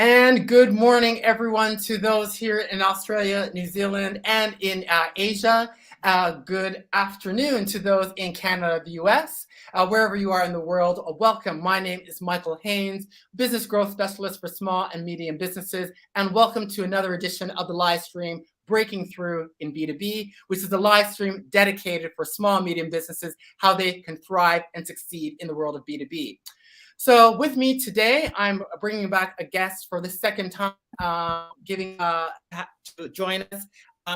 And good morning, everyone, to those here in Australia, New Zealand, and in Asia. Good afternoon to those in Canada, the US, wherever you are in the world. Welcome. My name is Michael Haynes, Business Growth Specialist for Small and Medium Businesses, and welcome to another edition of the live stream Breaking Through in B2B, which is a live stream dedicated for small and medium businesses, how they can thrive and succeed in the world of B2B. So with me today, I'm bringing back a guest for the second time, to join us.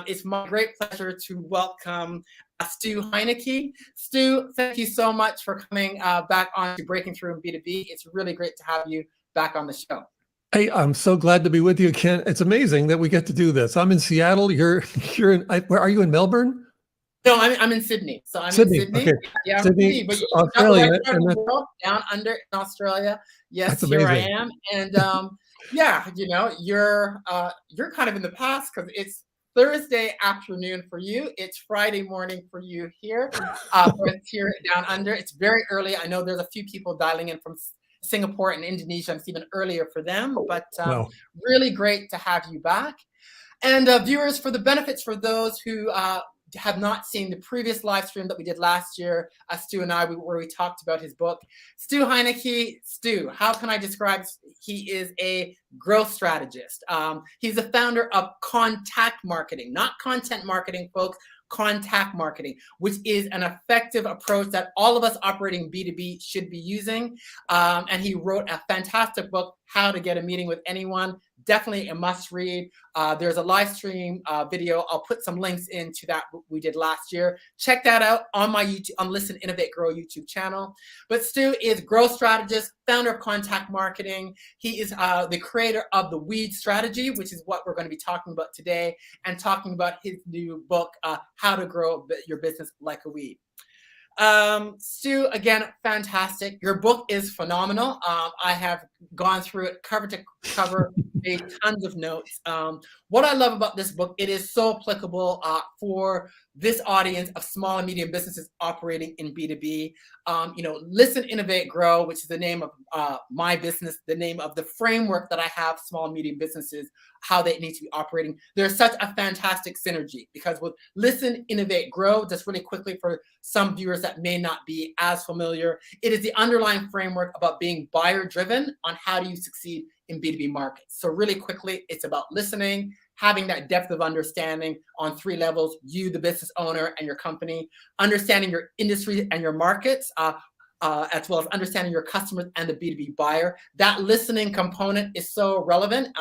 It's my great pleasure to welcome Stu Heinecke. Stu, thank you so much for coming back on to Breaking Through in B2B. It's really great to have you back on the show. Hey, I'm so glad to be with you, Ken. It's amazing that we get to do this. I'm in Seattle. You're in. Where are you, in Melbourne? No, I'm in Sydney. So I'm Sydney. in Sydney. Okay. Yeah, Sydney, but Australia. Down under in Australia. Yes, that's here I amazing. am. And yeah, you're kind of in the past because it's Thursday afternoon for you. It's Friday morning for you here. For us here down under. It's very early. I know there's a few people dialing in from Singapore and Indonesia. It's even earlier for them. But Wow. Really great to have you back. And viewers, for the benefits for those who have not seen the previous live stream that we did last year, Stu and I, where we talked about his book. Stu Heinecke. Stu, how can I describe? He is a growth strategist. He's the founder of contact marketing, not content marketing, folks. Contact marketing, which is an effective approach that all of us operating B2B should be using. And he wrote a fantastic book, How to Get a Meeting with Anyone. Definitely a must read. There's a live stream video. I'll put some links into that we did last year. Check that out on my YouTube, on Listen, Innovate, Grow YouTube channel. But Stu is growth strategist, founder of Contact Marketing. He is the creator of the Weed Strategy, which is what we're going to be talking about today, and talking about his new book, How to Grow Your Business Like a Weed. Stu, again, fantastic. Your book is phenomenal. I have gone through it cover to cover, made tons of notes. What I love about this book, it is so applicable for this audience of small and medium businesses operating in B2B. Listen, Innovate, Grow, which is the name of my business, the name of the framework that I have small and medium businesses, how they need to be operating. There's such a fantastic synergy because with Listen, Innovate, Grow, just really quickly for some viewers that may not be as familiar, it is the underlying framework about being buyer-driven on how do you succeed in B2B markets. So really quickly, it's about listening, having that depth of understanding on three levels: you, the business owner, and your company, understanding your industry and your markets, as well as understanding your customers and the B2B buyer. That listening component is so relevant,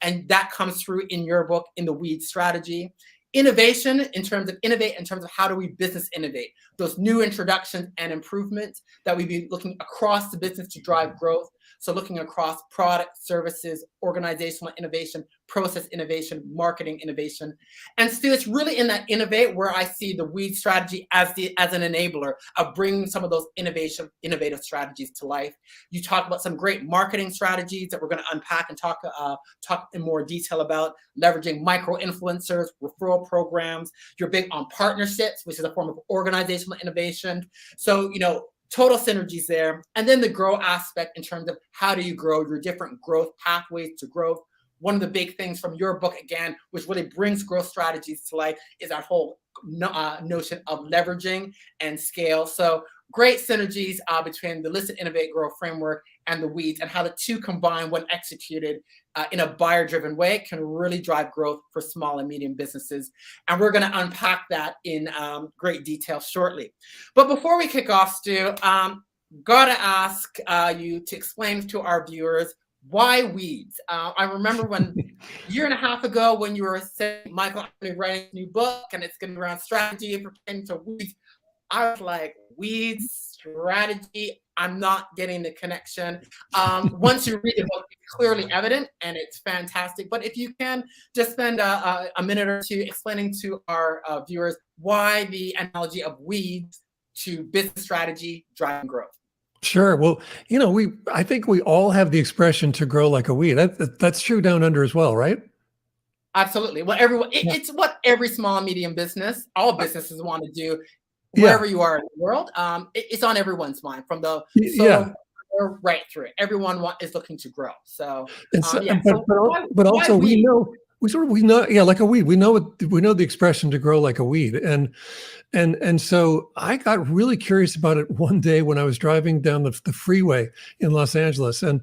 and that comes through in your book, in the Weed Strategy. Innovation, in terms of innovate, in terms of how do we business innovate, those new introductions and improvements that we be looking across the business to drive growth. So looking across product, services, organizational innovation, process innovation, marketing innovation. And Stu, it's really in that innovate where I see the Weed Strategy as an enabler of bringing some of those innovative strategies to life. You talk about some great marketing strategies that we're going to unpack and talk in more detail about, leveraging micro-influencers, referral programs. You're big on partnerships, which is a form of organizational innovation. So, total synergies there. And then the grow aspect in terms of how do you grow, your different growth pathways to growth. One of the big things from your book, again, which really brings growth strategies to life, is that whole notion of leveraging and scale. So great synergies between the Listen, Innovate, Grow framework and the Weeds, and how the two combined when executed in a buyer-driven way can really drive growth for small and medium businesses. And we're going to unpack that in great detail shortly. But before we kick off, Stu, gotta ask you to explain to our viewers, why weeds? I remember a year and a half ago when you were saying, Michael, I'm going to write a new book and it's going to be around strategy pertaining to weeds. I was like, weeds, strategy, I'm not getting the connection. Once you read the book, it's clearly evident and it's fantastic. But if you can just spend a minute or two explaining to our viewers why the analogy of weeds to business strategy driving growth. Sure. Well, I think we all have the expression to grow like a weed. That's true down under as well, right? Absolutely. Well, it's what every small and medium business, all businesses want to do. Wherever you are in the world, it's on everyone's mind, from the they're right through it. Everyone is looking to grow. So, And so, yeah. but, So but why also weed? we know, yeah, like a weed. We know the expression to grow like a weed. And so I got really curious about it one day when I was driving down the freeway in Los Angeles, and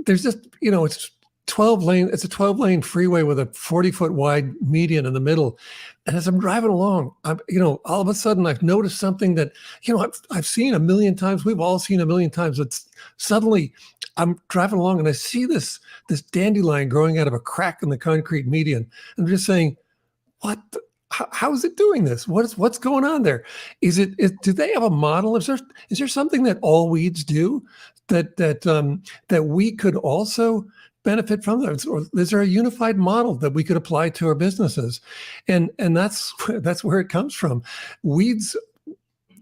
there's just, it's 12 lane, it's a 12-lane freeway with a 40-foot wide median in the middle. And as I'm driving along, all of a sudden I've noticed something that, I've seen a million times. We've all seen a million times. But suddenly I'm driving along and I see this dandelion growing out of a crack in the concrete median. And I'm just saying, what? How is it doing this? What's going on there? Do they have a model? Is there something that all weeds do that we could also benefit from? Or is there a unified model that we could apply to our businesses? And that's where it comes from. Weeds,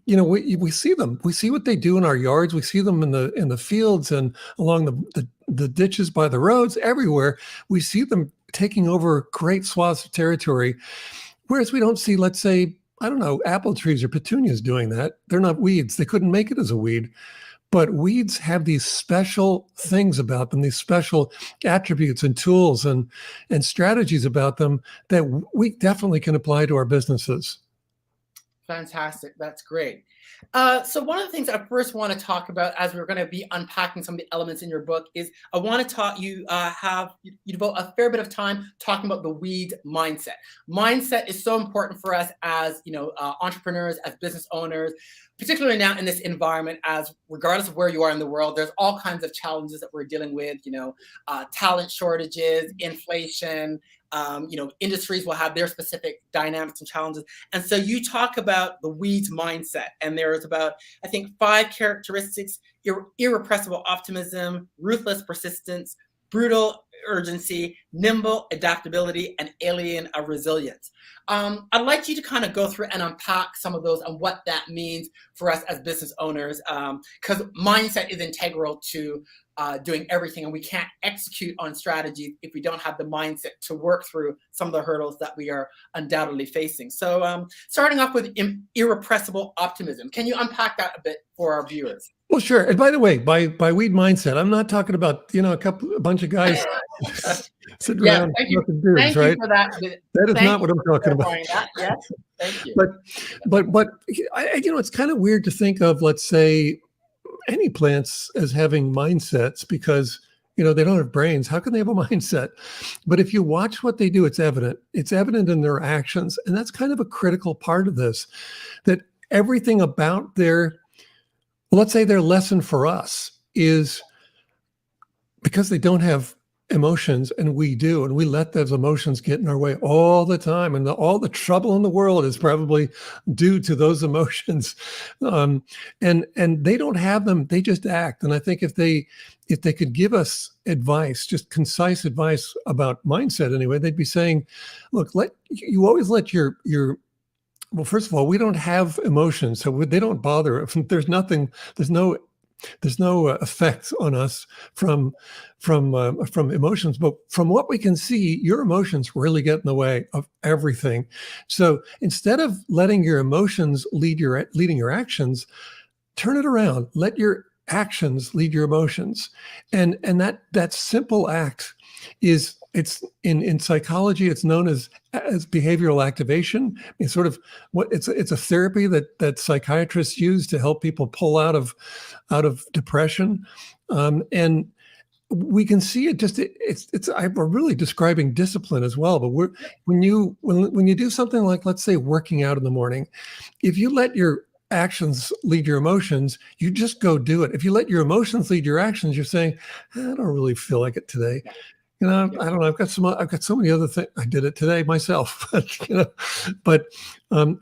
we see them. We see what they do in our yards. We see them in the fields and along the ditches by the roads, everywhere. We see them taking over great swaths of territory. Whereas we don't see, let's say, I don't know, apple trees or petunias doing that. They're not weeds. They couldn't make it as a weed. But weeds have these special things about them, these special attributes and tools and strategies about them that we definitely can apply to our businesses. Fantastic. That's great. So one of the things I first want to talk about as we're going to be unpacking some of the elements in your book is I want to talk, you devote a fair bit of time talking about the weed mindset. Mindset is so important for us as, entrepreneurs, as business owners, particularly now in this environment, as regardless of where you are in the world, there's all kinds of challenges that we're dealing with, talent shortages, inflation, industries will have their specific dynamics and challenges. And so you talk about the weeds mindset, and there's about, I think, 5 characteristics: irrepressible optimism, ruthless persistence, brutal urgency, nimble adaptability, and alien resilience. I'd like you to kind of go through and unpack some of those and what that means for us as business owners, because mindset is integral to doing everything, and we can't execute on strategies if we don't have the mindset to work through some of the hurdles that we are undoubtedly facing. So starting off with irrepressible optimism, can you unpack that a bit for our viewers? Well, sure. And by the way, by weed mindset, I'm not talking about, a bunch of guys sitting around smoking beers, right? You for that. That is not what I'm talking about. Yes, thank you. But it's kind of weird to think of, let's say, any plants as having mindsets because, they don't have brains. How can they have a mindset? But if you watch what they do, it's evident. It's evident in their actions. And that's kind of a critical part of this, that everything about let's say their lesson for us is because they don't have emotions and we do, and we let those emotions get in our way all the time. And all the trouble in the world is probably due to those emotions. And they don't have them. They just act. And I think if they could give us advice, just concise advice about mindset anyway, they'd be saying, look, you always let your well, first of all, we don't have emotions, so they don't bother. There's no effect on us from emotions. But from what we can see, your emotions really get in the way of everything. So instead of letting your emotions leading your actions, turn it around. Let your actions lead your emotions, and that simple act is. It's in psychology. It's known as behavioral activation. It's sort of it's a therapy that psychiatrists use to help people pull out of depression, and we can see it. We're really describing discipline as well. But when you do something like, let's say, working out in the morning, if you let your actions lead your emotions, you just go do it. If you let your emotions lead your actions, you're saying, I don't really feel like it today. I don't know. I've got so many other things. I did it today myself, but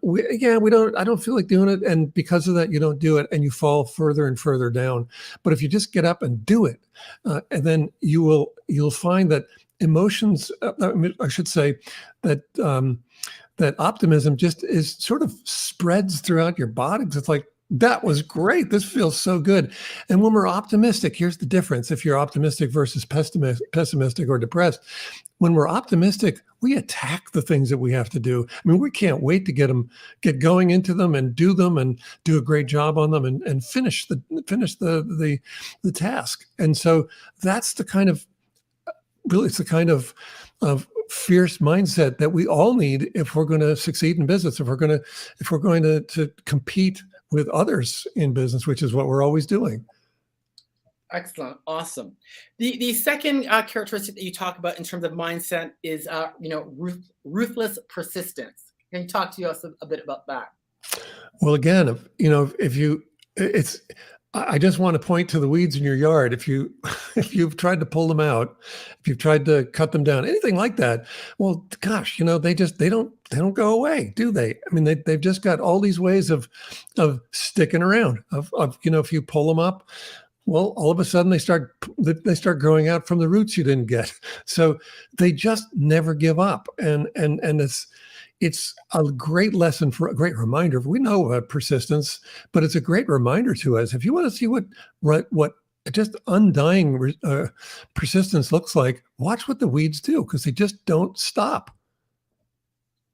we don't. I don't feel like doing it, and because of that, you don't do it, and you fall further and further down. But if you just get up and do it, and then you'll find that emotions. I should say that that optimism just is sort of spreads throughout your body. It's like That was great. This feels so good. And when we're optimistic, here's the difference. If you're optimistic versus pessimistic or depressed, when we're optimistic, we attack the things that we have to do. I mean, we can't wait to get going into them and do them and do a great job on them and finish the task. And so that's the kind of really, it's the kind of fierce mindset that we all need if we're going to succeed in business, if we're going to compete with others in business, which is what we're always doing. Excellent. Awesome. The second characteristic that you talk about in terms of mindset is, ruthless persistence. Can you talk to us a bit about that? Well, again, I just want to point to the weeds in your yard. If you've tried to pull them out, if you've tried to cut them down, anything like that, well, gosh, they don't go away, do they? I mean, they've just got all these ways of sticking around. If you pull them up, well, all of a sudden they start growing out from the roots you didn't get. So they just never give up, and it's a great lesson, for a great reminder. We know about persistence, but it's a great reminder to us. If you want to see what just undying persistence looks like, watch what the weeds do, because they just don't stop.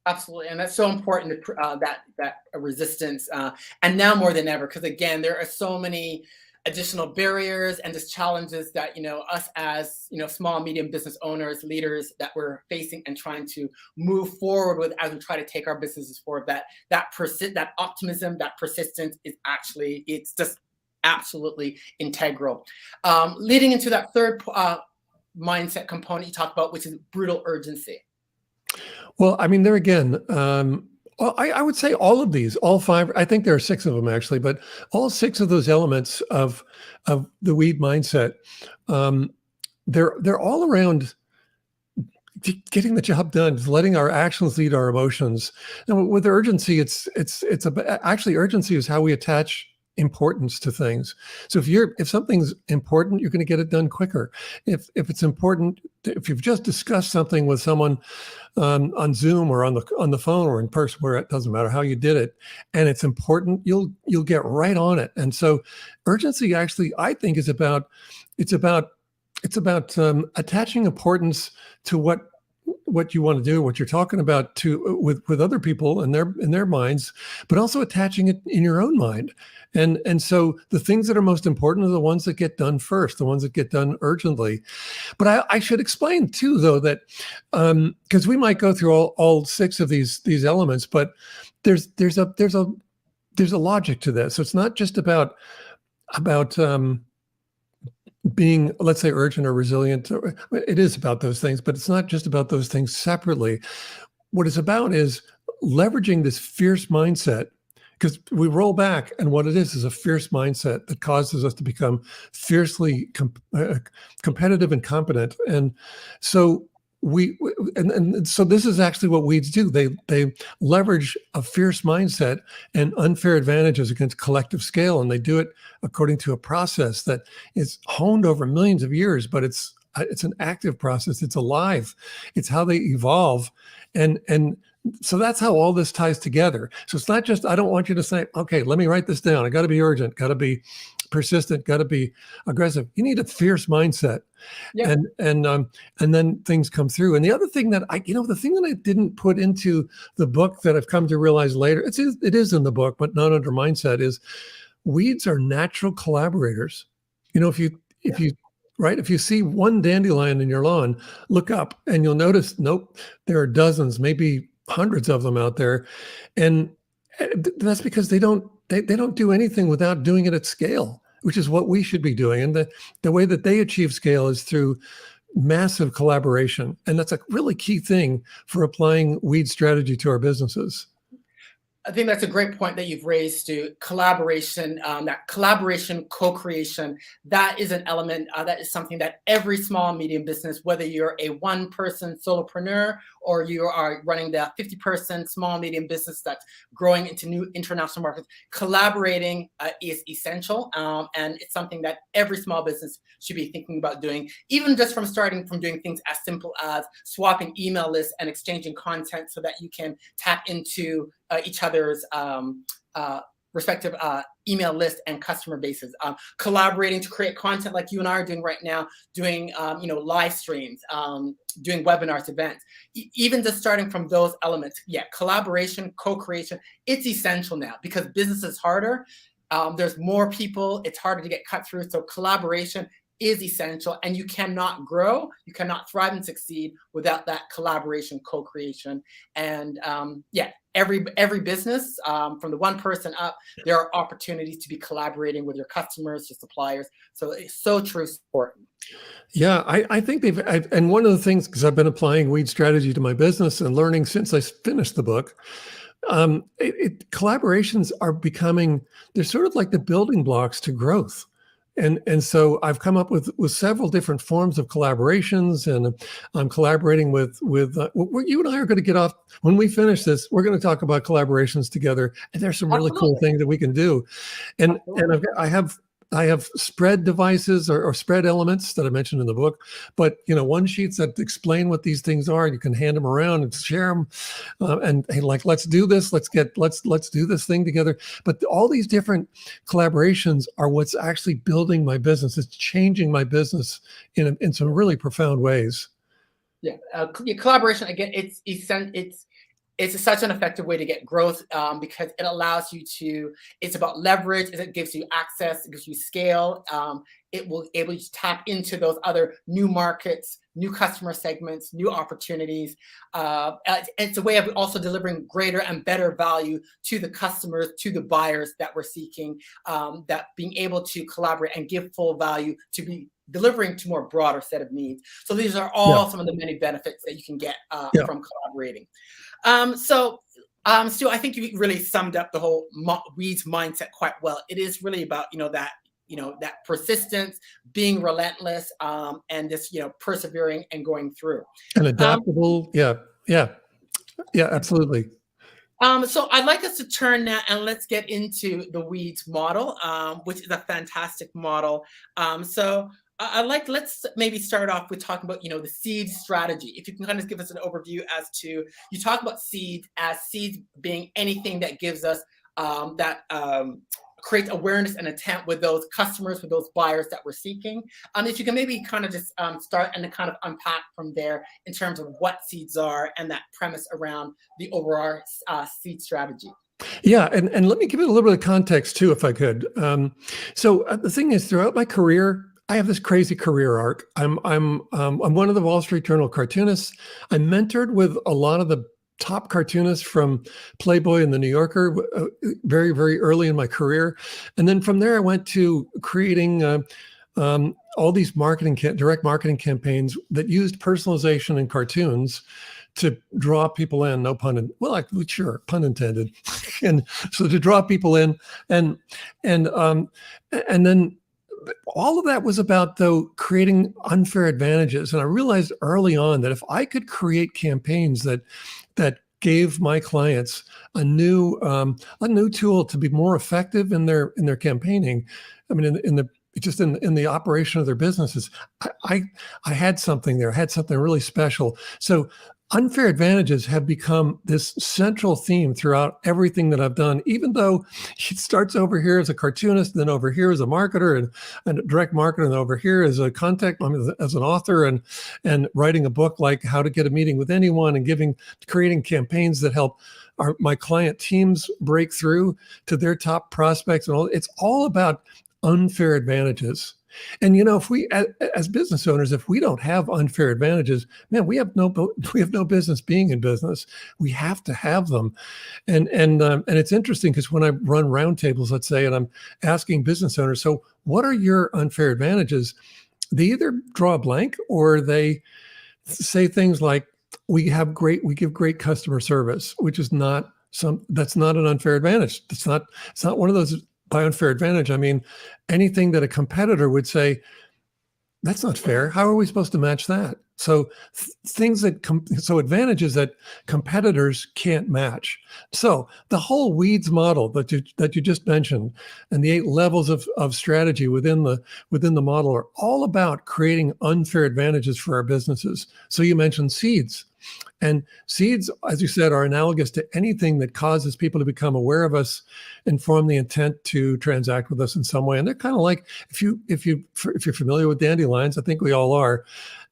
Absolutely, and that's so important, that resistance, and now more than ever, because again, there are so many additional barriers and just challenges that us as small medium business owners, leaders, that we're facing and trying to move forward with as we try to take our businesses forward. That optimism, that persistence is actually, it's just absolutely integral. Leading into that third mindset component you talked about, which is brutal urgency. Well, I mean, there again, I would say all of these, all five, I think there are 6 of them actually, but all 6 of those elements of the weed mindset, they're all around getting the job done, letting our actions lead our emotions. And with urgency, actually urgency is how we attach importance to things. So if something's important, you're going to get it done quicker. If it's important, if you've just discussed something with someone on Zoom or on the phone or in person, where it doesn't matter how you did it, and it's important, you'll get right on it. And so urgency actually, I think, is about attaching importance to what you want to do, what you're talking about with other people in their minds, but also attaching it in your own mind. And so the things that are most important are the ones that get done first, the ones that get done urgently. But I should explain too, though, that because we might go through all 6 of these elements, but there's a logic to this. So it's not just about being, let's say, urgent or resilient. It is about those things, but it's not just about those things separately. What it's about is leveraging this fierce mindset, because we roll back, and what it is a fierce mindset that causes us to become fiercely competitive and competent. And so so this is actually what weeds do. They leverage a fierce mindset and unfair advantages against collective scale, and they do it according to a process that is honed over millions of years. But it's an active process. It's alive. It's how they evolve, and so that's how all this ties together. So it's not just, I don't want you to say, okay, let me write this down. I got to be urgent, got to be persistent, got to be aggressive. You need a fierce mindset. Yeah. And then things come through. And the other thing that the thing that I didn't put into the book that I've come to realize later, it is in the book, but not under mindset, is weeds are natural collaborators. If you see one dandelion in your lawn, look up and you'll notice, nope, there are dozens, maybe hundreds of them out there. And that's because they don't do anything without doing it at scale, which is what we should be doing. And the way that they achieve scale is through massive collaboration. And that's a really key thing for applying weed strategy to our businesses. I think that's a great point that you've raised, to collaboration, that collaboration, co-creation. That is an element, that is something that every small, medium business, whether you're a one-person solopreneur or you are running the 50-person small, medium business that's growing into new international markets, collaborating is essential. And it's something that every small business should be thinking about doing, even just starting from doing things as simple as swapping email lists and exchanging content so that you can tap into each other's respective email list and customer bases, collaborating to create content like you and I are doing right now, doing live streams, doing webinars, events, even just starting from those elements. Yeah, collaboration, co-creation, it's essential now because business is harder. There's more people, it's harder to get cut through. So collaboration is essential, and you cannot grow, you cannot thrive and succeed without that collaboration, co-creation. And every business, from the one person up, there are opportunities to be collaborating with your customers, your suppliers. So it's so true, important. Yeah, I think and one of the things, because I've been applying weed strategy to my business and learning since I finished the book, collaborations are becoming, they're sort of like the building blocks to growth. And so I've come up with several different forms of collaborations, and I'm collaborating with you and I are going to get off when we finish this. We're going to talk about collaborations together, and there's some really cool things that we can do. And I have spread devices or spread elements that I mentioned in the book, but one sheets that explain what these things are. You can hand them around and share them, and hey, like, let's do this. Let's do this thing together. But all these different collaborations are what's actually building my business. It's changing my business in some really profound ways. Yeah, collaboration again. It's such an effective way to get growth because it allows you to, it's about leverage, it gives you access, it gives you scale. It will able to tap into those other new markets, new customer segments, new opportunities. It's a way of also delivering greater and better value to the customers, to the buyers that we're seeking, that being able to collaborate and give full value to be delivering to more broader set of needs. So these are all some of the many benefits that you can get from collaborating. Stu, I think you really summed up the whole weeds mindset quite well. It is really about, that persistence, being relentless, and just, persevering and going through. And adaptable. Yeah, absolutely. So I'd like us to turn now and let's get into the weeds model, which is a fantastic model. Let's maybe start off with talking about, the seed strategy. If you can kind of give us an overview as to, you talk about seeds as seeds being anything that gives us creates awareness and intent with those customers, with those buyers that we're seeking. If you can maybe kind of just start and then kind of unpack from there in terms of what seeds are and that premise around the overall seed strategy. Yeah, and let me give it a little bit of context too, if I could. So the thing is, throughout my career, I have this crazy career arc. I'm one of the Wall Street Journal cartoonists. I mentored with a lot of the top cartoonists from Playboy and the New Yorker very, very early in my career. And then from there, I went to creating all these direct marketing campaigns that used personalization and cartoons to draw people in. No pun, sure, pun intended. And so to draw people in, and then all of that was about, though, creating unfair advantages. And I realized early on that if I could create campaigns that gave my clients a new tool to be more effective in their campaigning, I mean, in the operation of their businesses, I had something there. I had something really special. So unfair advantages have become this central theme throughout everything that I've done, even though it starts over here as a cartoonist, then over here as a marketer and a direct marketer, and over here as a as an author and writing a book like How to Get a Meeting with Anyone, and creating campaigns that help my client teams break through to their top prospects. And it's all about unfair advantages. And if we, as business owners, if we don't have unfair advantages, man, we have no business being in business. We have to have them. And it's interesting because when I run roundtables, let's say, and I'm asking business owners, so what are your unfair advantages? They either draw a blank or they say things like, we give great customer service, which is that's not an unfair advantage. It's not one of those. By unfair advantage, I mean anything that a competitor would say, that's not fair. How are we supposed to match that? So advantages that competitors can't match. So the whole weeds model that you just mentioned, and the 8 levels of strategy within the model, are all about creating unfair advantages for our businesses. So you mentioned seeds. And seeds, as you said, are analogous to anything that causes people to become aware of us and form the intent to transact with us in some way. And they're kind of like, if you're familiar with dandelions, I think we all are.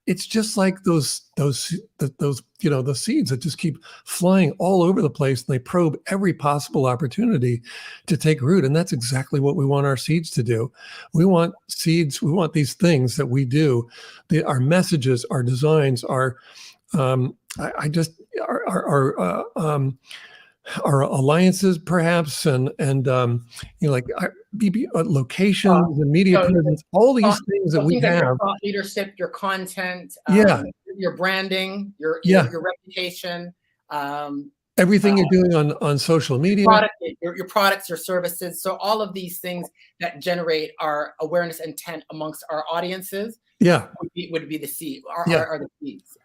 It's just like those the seeds that just keep flying all over the place, and they probe every possible opportunity to take root. And that's exactly what we want our seeds to do. We want seeds. We want these things that we do, our messages, our designs, our I just our alliances, perhaps, and like our locations and media So presence, all these things that we things like have. your thought leadership, your content, Yeah. your branding, your reputation, Everything you're doing on social media. your products, your services. So all of these things that generate our awareness intent amongst our audiences would be the seed, are the seeds.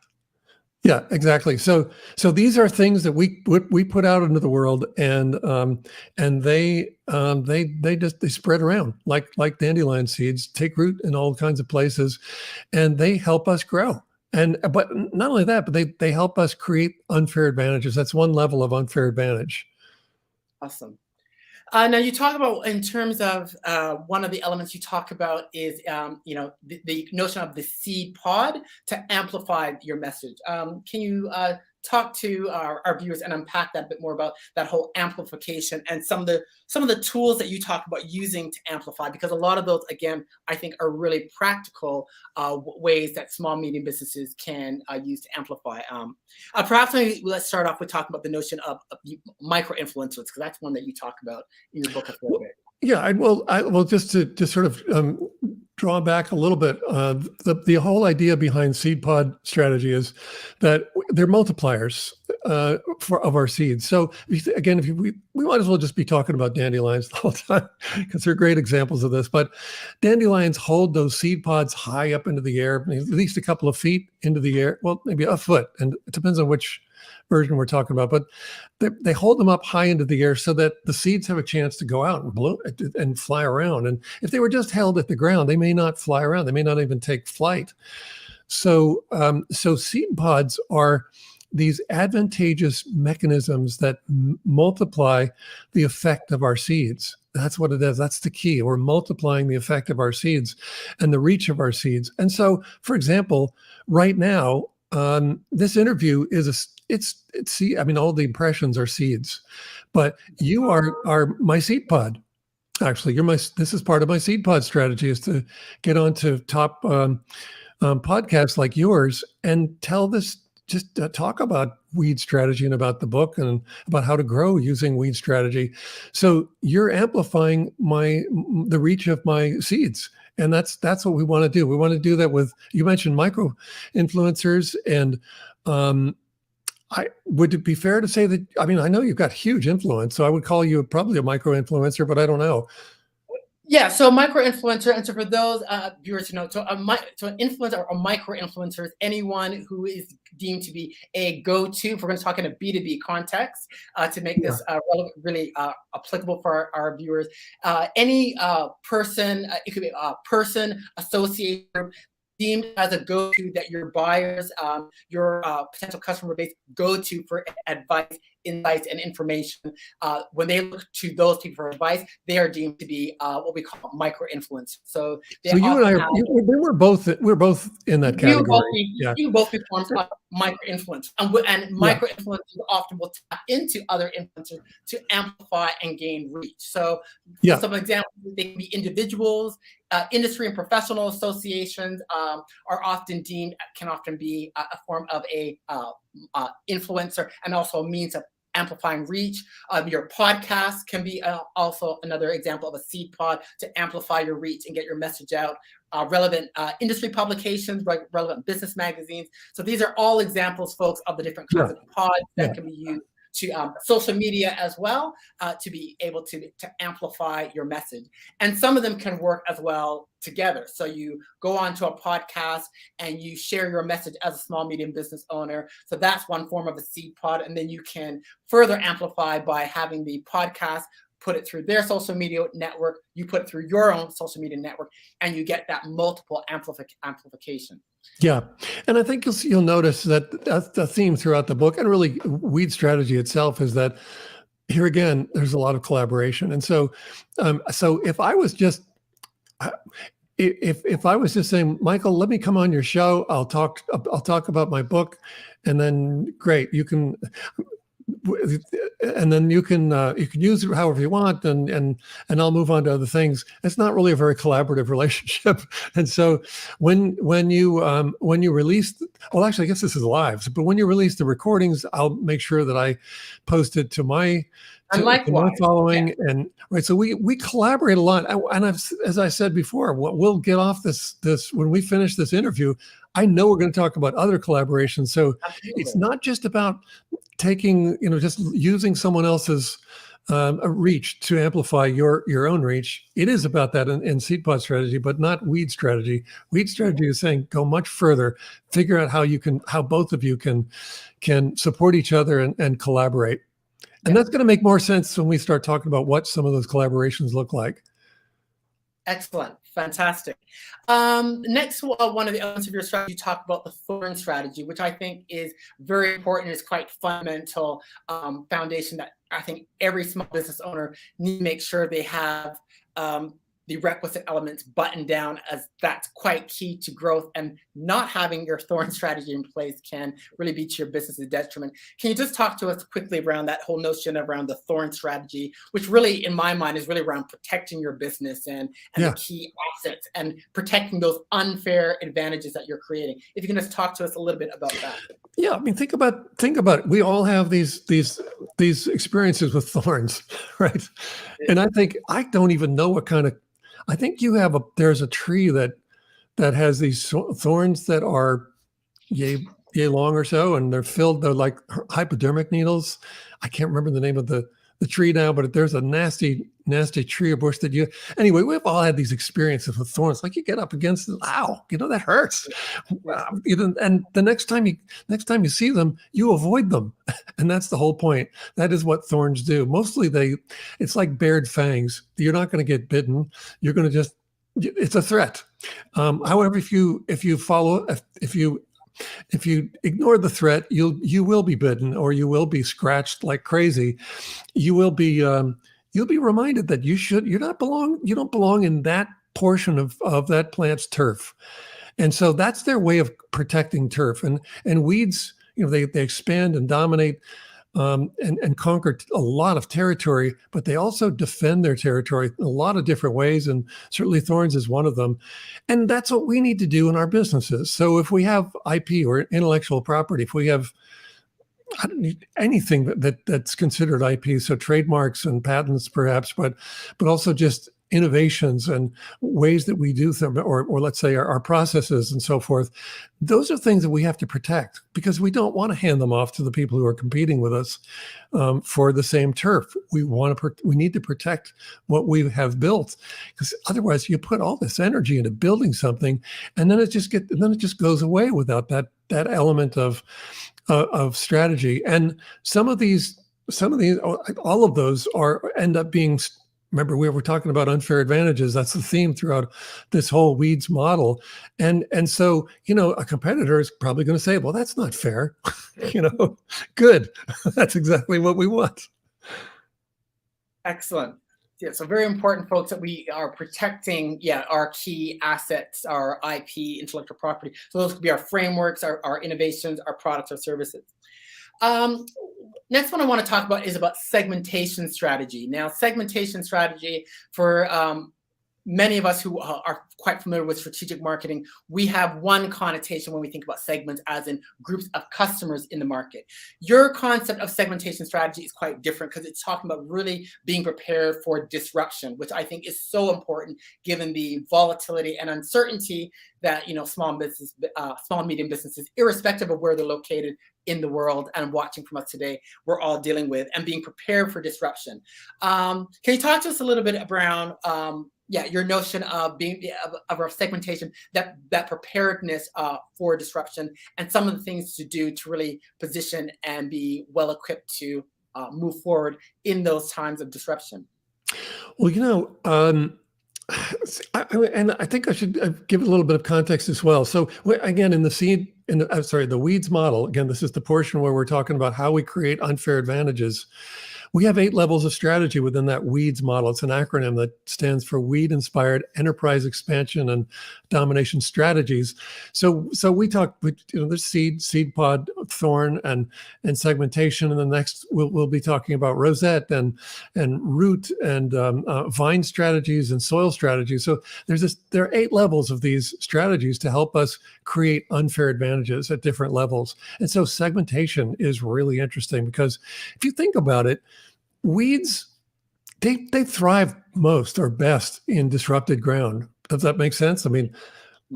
Yeah, exactly. So these are things that we put out into the world, and they spread around like dandelion seeds, take root in all kinds of places, and they help us grow. But not only that, but they help us create unfair advantages. That's one level of unfair advantage. Awesome. Now you talk about, in terms of one of the elements you talk about is the notion of the seed pod to amplify your message. Can you talk to our viewers and unpack that a bit more about that whole amplification and some of the tools that you talk about using to amplify? Because a lot of those, again, I think are really practical ways that small medium businesses can use to amplify. Perhaps let's start off with talking about the notion of micro influencers, because that's one that you talk about in your book a little bit. Yeah, I will just to sort of draw back a little bit. The whole idea behind seed pod strategy is that they're multipliers of our seeds. So again, we might as well just be talking about dandelions the whole time, because they're great examples of this. But dandelions hold those seed pods high up into the air, at least a couple of feet into the air. Well, maybe a foot, and it depends on which version we're talking about, but they hold them up high into the air so that the seeds have a chance to go out and blow and fly around. And if they were just held at the ground, they may not fly around. They may not even take flight. So seed pods are these advantageous mechanisms that multiply the effect of our seeds. That's what it is. That's the key. We're multiplying the effect of our seeds and the reach of our seeds. And so, for example, right now, this interview is I mean, all the impressions are seeds, but you are my seed pod. Actually, this is part of my seed pod strategy, is to get onto top podcasts like yours and tell this, just talk about weed strategy and about the book and about how to grow using weed strategy. So you're amplifying the reach of my seeds. And that's what we want to do. We want to do that with, you mentioned micro influencers, and would it be fair to say that, I mean, I know you've got huge influence, so I would call you probably a micro influencer, but I don't know. Yeah, so micro influencer, and so for those viewers to know, so an influencer or a micro influencer is anyone who is deemed to be a go-to, if we're going to talk in a B2B context, to make this really applicable for our viewers. Any person, it could be a person, association, deemed as a go-to that your buyers, your potential customer base go to for advice, insights, and information. When they look to those people for advice, they are deemed to be what we call micro-influencers. So you and I we're both in that category. You both become micro-influencers, and micro-influencers often will tap into other influencers to amplify and gain reach. So some examples, they can be individuals. Industry and professional associations can often be a form of a influencer, and also a means of amplifying reach. Your podcast can be also another example of a seed pod to amplify your reach and get your message out. Relevant industry publications, relevant business magazines. So these are all examples, folks, of the different kinds of pods that can be used to social media as well, to be able to amplify your message. And some of them can work as well together. So you go onto a podcast and you share your message as a small, medium business owner. So that's one form of a seed pod. And then you can further amplify by having the podcast put it through their social media network, you put it through your own social media network, and you get that multiple amplification. Yeah, and I think you'll notice that that's the theme throughout the book, and really weed strategy itself is that here again, there's a lot of collaboration, and so if I was just if I was just saying, Michael, let me come on your show, I'll talk about my book, and then great, you can. And then you can use it however you want, and I'll move on to other things. It's not really a very collaborative relationship. And so when you release, well, actually, I guess this is live. But when you release the recordings, I'll make sure that I post it to my following, yeah. And right. So we collaborate a lot. And as I said before, we'll get off this when we finish this interview. I know we're going to talk about other collaborations. So Absolutely. It's not just about taking, just using someone else's reach to amplify your own reach. It is about that in seed pod strategy, but not weed strategy. Weed strategy is saying go much further, figure out how both of you can support each other and collaborate. And that's going to make more sense when we start talking about what some of those collaborations look like. Excellent. Fantastic. Next, one of the elements of your strategy, you talk about the Thorn strategy, which I think is very important. It's quite fundamental foundation that I think every small business owner needs to make sure they have the requisite elements buttoned down, as that's quite key to growth, and not having your Thorn strategy in place can really be to your business's detriment. Can you just talk to us quickly around that whole notion around the Thorn strategy, which really, in my mind, is really around protecting your business and the key assets and protecting those unfair advantages that you're creating? If you can just talk to us a little bit about that. Yeah, I mean, think about it. We all have these experiences with thorns, right? And I think I don't even know what kind of. I think there's a tree that has these thorns that are yay long or so, and they're like hypodermic needles. I can't remember the name of the tree now, but there's a nasty tree or bush anyway, we've all had these experiences with thorns. Like you get up against it, ow, that hurts. And the next time you see them, you avoid them. And that's the whole point. That is what thorns do. Mostly it's like bared fangs. You're not going to get bitten. You're going to it's a threat. However, if you ignore the threat, you will be bitten, or you will be scratched like crazy. You will be you'll be reminded that you don't belong in that portion of that plant's turf. And so that's their way of protecting turf. And weeds, they expand and dominate and conquer a lot of territory, but they also defend their territory in a lot of different ways. And certainly thorns is one of them. And that's what we need to do in our businesses. So if we have IP or intellectual property, if we have anything that's considered IP, so trademarks and patents perhaps, but also just innovations and ways that we do them, or let's say our processes and so forth. Those are things that we have to protect, because we don't want to hand them off to the people who are competing with us for the same turf. We need to protect what we have built, because otherwise you put all this energy into building something, and then it just goes away without that element of strategy. And some of these, all of those end up being. Remember, we were talking about unfair advantages. That's the theme throughout this whole weeds model. And so, a competitor is probably going to say, well, that's not fair. Good. That's exactly what we want. Excellent. Yeah, so very important, folks, that we are protecting, our key assets, our IP, intellectual property. So those could be our frameworks, our innovations, our products, our services. Next one I want to talk about is about segmentation strategy. Now, segmentation strategy, for many of us who are quite familiar with strategic marketing, we have one connotation when we think about segments, as in groups of customers in the market. Your concept of segmentation strategy is quite different, because it's talking about really being prepared for disruption, which I think is so important given the volatility and uncertainty that small and medium businesses, irrespective of where they're located in the world and watching from us today, we're all dealing with, and being prepared for disruption. Can you talk to us a little bit around your notion of of our segmentation, that preparedness for disruption, and some of the things to do to really position and be well equipped to move forward in those times of disruption? Well, and I think I should give a little bit of context as well. So again, in the the weeds model, again, this is the portion where we're talking about how we create unfair advantages. We have 8 levels of strategy within that WEEDS model. It's an acronym that stands for Weed-Inspired Enterprise Expansion and Domination Strategies. So we talk, there's seed pod, Thorn, and segmentation, and the next we'll be talking about rosette and root and vine strategies and soil strategies. So there are 8 levels of these strategies to help us create unfair advantages at different levels. And so segmentation is really interesting because if you think about it, weeds, they thrive most or best in disrupted ground. Does that make sense? I mean,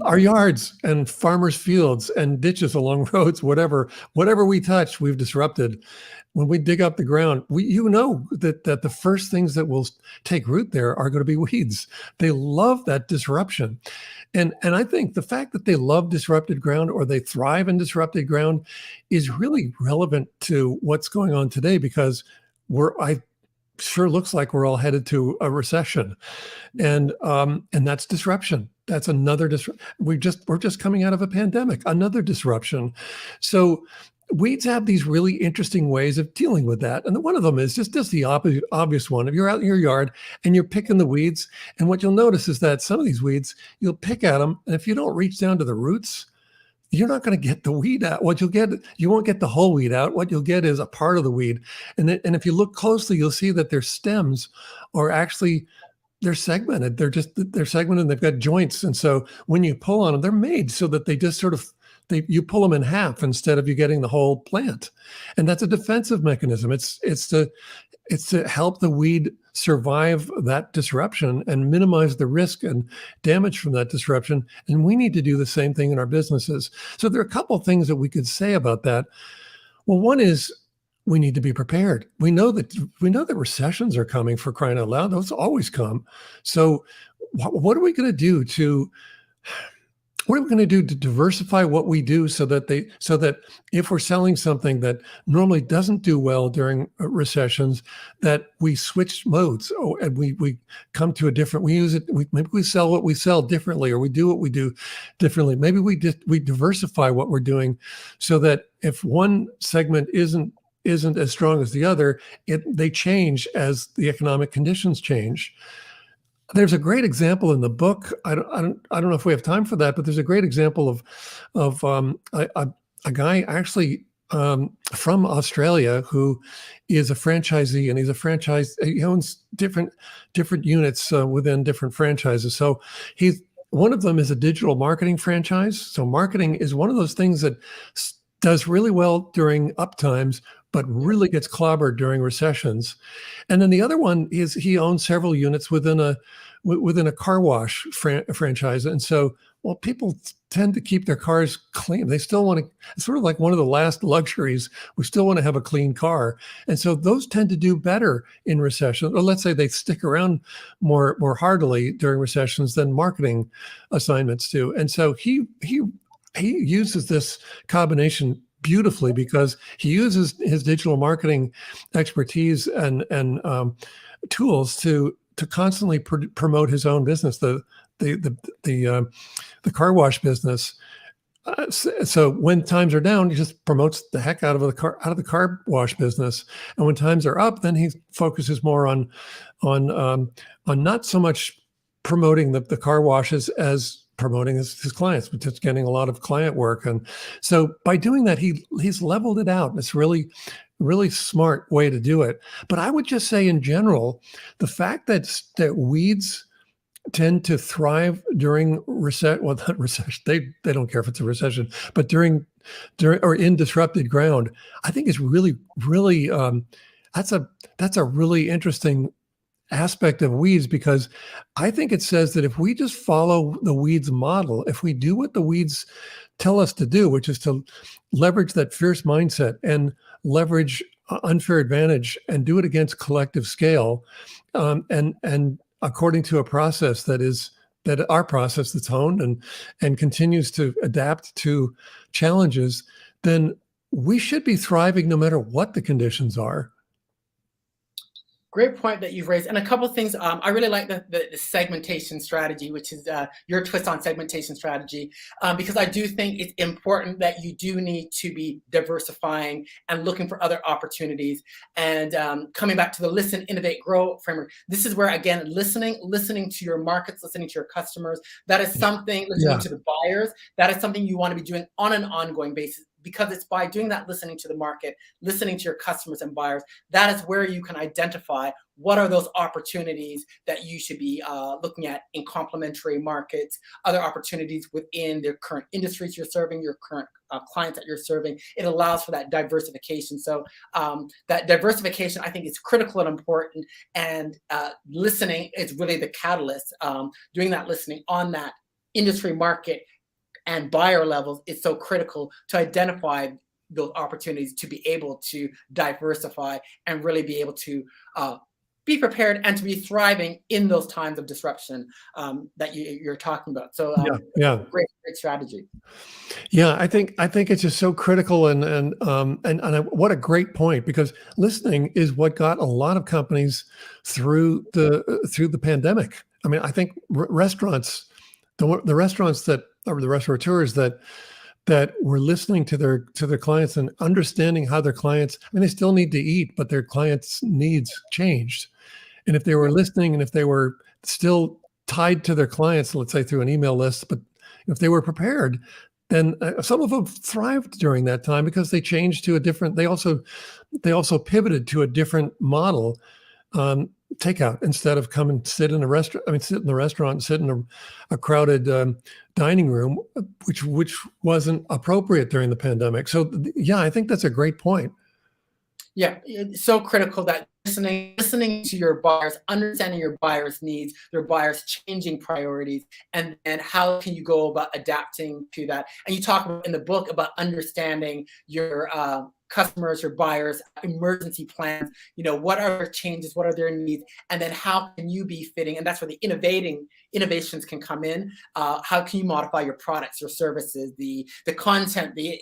our yards and farmers' fields and ditches along roads, whatever we touch, we've disrupted. When we dig up the ground, that the first things that will take root there are going to be weeds. They love that disruption. And I think the fact that they love disrupted ground or they thrive in disrupted ground is really relevant to what's going on today, because I sure looks like we're all headed to a recession, and that's disruption. That's another we're just coming out of a pandemic, another disruption. So weeds have these really interesting ways of dealing with that, and one of them is just the obvious one. If you're out in your yard and you're picking the weeds, and what you'll notice is that some of these weeds, you'll pick at them, and if you don't reach down to the roots, you're not going to get the weed out. You won't get the whole weed out. What you'll get is a part of the weed. And if you look closely, you'll see that their stems are actually, they're segmented. They're segmented and they've got joints. And so when you pull on them, they're made so that they just you pull them in half instead of you getting the whole plant. And that's a defensive mechanism. It's to help the weed survive that disruption and minimize the risk and damage from that disruption. And we need to do the same thing in our businesses. So there are a couple of things that we could say about that. Well, one is we need to be prepared. We know that recessions are coming, for crying out loud. Those always come. So what are we going to do to diversify what we do so that if we're selling something that normally doesn't do well during recessions, that we switch modes, and we come to a different, maybe we sell what we sell differently, or we do what we do differently. Maybe we diversify what we're doing so that if one segment isn't as strong as the other, they change as the economic conditions change. There's a great example in the book. I don't know if we have time for that, but there's a great example of a guy actually from Australia who is a franchisee, and he owns different units within different franchises. So one of them is a digital marketing franchise. So marketing is one of those things that does really well during up times, but really gets clobbered during recessions. And then the other one is he owns several units within a car wash franchise. And so, well, people tend to keep their cars clean. They still want to, it's sort of like one of the last luxuries. We still want to have a clean car. And so those tend to do better in recessions. Or let's say they stick around more heartily during recessions than marketing assignments do. And so he uses this combination beautifully, because he uses his digital marketing expertise and tools to constantly promote his own business, the car wash business. So when times are down, he just promotes the heck out of the car wash business, and when times are up, then he focuses more on not so much promoting the car washes as promoting his clients, but just getting a lot of client work. And so by doing that, he's leveled it out. It's really, really smart way to do it. But I would just say in general, the fact that weeds tend to thrive during not recession. They don't care if it's a recession, but during or in disrupted ground, I think is really, really that's a really interesting aspect of weeds, because I think it says that if we just follow the weeds model, if we do what the weeds tell us to do, which is to leverage that fierce mindset and leverage unfair advantage and do it against collective scale, and according to a process that our process that's honed and continues to adapt to challenges, then we should be thriving no matter what the conditions are. Great point that you've raised, and a couple of things. I really like the segmentation strategy, which is your twist on segmentation strategy, because I do think it's important that you do need to be diversifying and looking for other opportunities. And coming back to the listen, innovate, grow framework, this is where again listening to your markets, listening to your customers. That is something. Listening to the buyers. That is something you want to be doing on an ongoing basis. Because it's by doing that, listening to the market, listening to your customers and buyers, that is where you can identify what are those opportunities that you should be looking at in complementary markets, other opportunities within the current industries you're serving, your current clients that you're serving. It allows for that diversification. So that diversification, I think, is critical and important. And listening is really the catalyst. Doing that listening on that industry market and buyer levels is so critical to identify those opportunities to be able to diversify and really be able to be prepared and to be thriving in those times of disruption that you're talking about. So great strategy. Yeah, I think it's just so critical, and what a great point, because listening is what got a lot of companies through the pandemic. I mean, I think restaurants, the restaurants that, or the restaurateurs that were listening to their clients and understanding how their clients, I mean, they still need to eat, but their clients' needs changed. And if they were listening, and if they were still tied to their clients, let's say through an email list, but if they were prepared, then some of them thrived during that time because they changed to a different, they also pivoted to a different model. Takeout, instead of come and sit in a restaurant. I mean, sit in the restaurant, sit in a crowded dining room, which wasn't appropriate during the pandemic. So yeah, I think that's a great point. Yeah, it's so critical that listening to your buyers, understanding your buyers' needs, their buyers' changing priorities, and how can you go about adapting to that. And you talk about in the book about understanding your customers, your buyers, emergency plans. What are their changes, what are their needs, and then how can you be fitting? And that's where the innovations can come in. How can you modify your products, your services, the content, the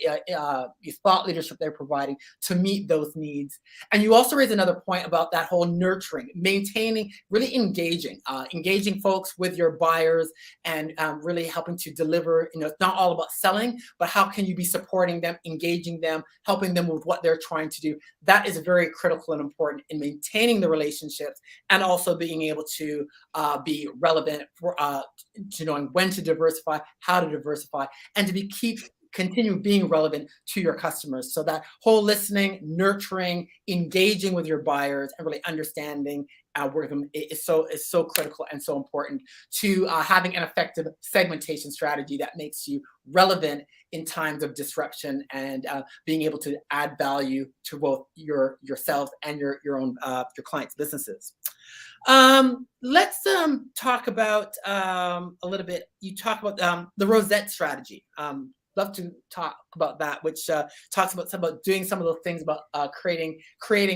thought leadership they're providing to meet those needs. And you also raised another point about that whole nurturing, maintaining, really engaging folks with your buyers, and really helping to deliver. It's not all about selling, but how can you be supporting them, engaging them, helping them with what they're trying to do. That is very critical and important in maintaining the relationships, and also being able to be relevant for to knowing when to diversify, how to diversify, and to continue being relevant to your customers. So that whole listening, nurturing, engaging with your buyers, and really understanding algorithm is so critical and so important to having an effective segmentation strategy that makes you relevant in times of disruption, and being able to add value to both yourselves and your own your clients' businesses. Let's talk about a little bit. You talk about the rosette strategy. Love to talk about that, which talks about doing some of those things about creating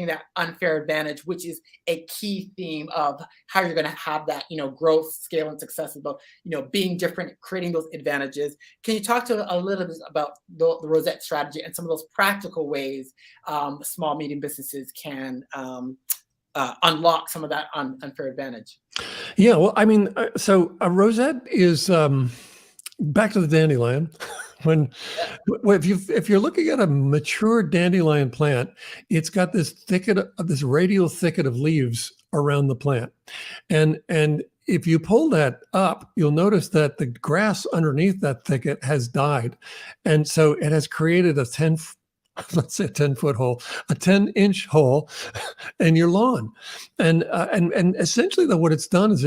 that unfair advantage, which is a key theme of how you're going to have that growth, scale, and success. About being different, creating those advantages. Can you talk to a little bit about the rosette strategy and some of those practical ways small medium businesses can unlock some of that unfair advantage? Yeah, well, I mean, so a rosette is back to the dandelion. If you're looking at a mature dandelion plant, it's got this radial thicket of leaves around the plant, and if you pull that up, you'll notice that the grass underneath that thicket has died, and so it has created a 10-foot hole, a 10-inch hole in your lawn, and essentially though what it's done is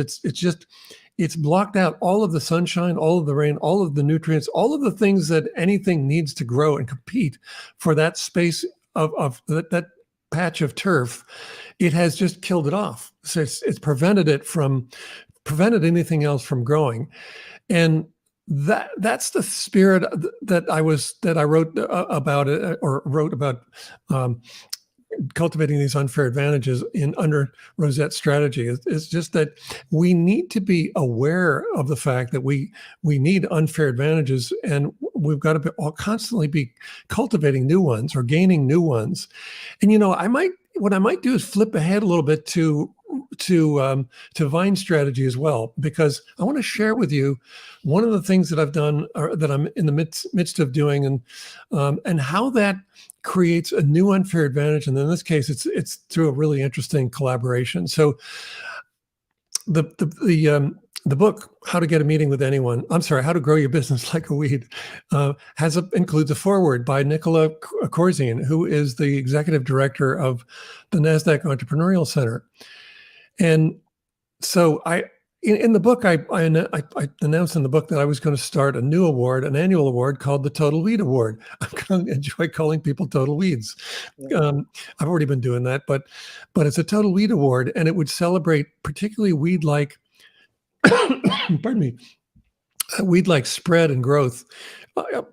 it's blocked out all of the sunshine, all of the rain, all of the nutrients, all of the things that anything needs to grow and compete for that space of that patch of turf. It has just killed it off. So it's prevented anything else from growing. And that's the spirit that I wrote about cultivating these unfair advantages under rosette strategy. It's just that we need to be aware of the fact that we need unfair advantages, and we've got to constantly be cultivating new ones or gaining new ones. And I might what I might do is flip ahead a little bit to Vine strategy as well, because I want to share with you one of the things that I've done, or that I'm in the midst of doing, and how that creates a new unfair advantage. And in this case, it's through a really interesting collaboration. So the book, How to Get a Meeting with Anyone, How to Grow Your Business Like a Weed, includes a foreword by Nicola Corzine, who is the executive director of the NASDAQ Entrepreneurial Center. And so in the book, I announced in the book that I was going to start a new award, an annual award called the Total Weed Award. I'm going to enjoy calling people total weeds. Yeah. I've already been doing that, but it's a Total Weed Award, and it would celebrate particularly weed-like, pardon me, weed-like spread and growth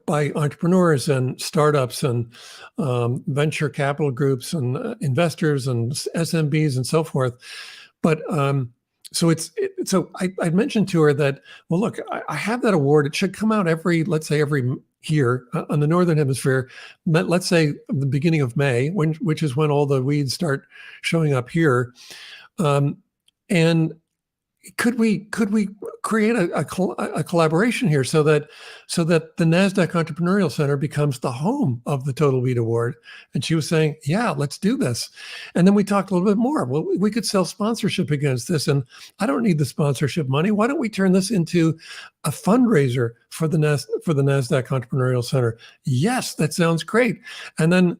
by entrepreneurs and startups and venture capital groups and investors and SMBs and so forth. But so I mentioned to her that, well, look, I have that award. It should come out every year on the Northern Hemisphere, let's say the beginning of May, which is when all the weeds start showing up here. And could we create a collaboration here so that the NASDAQ Entrepreneurial Center becomes the home of the Total Weed Award? And she was saying, yeah, let's do this. And then we talked a little bit more. Well, we could sell sponsorship against this, and I don't need the sponsorship money. Why don't we turn this into a fundraiser for the NASDAQ Entrepreneurial Center? Yes, that sounds great. And then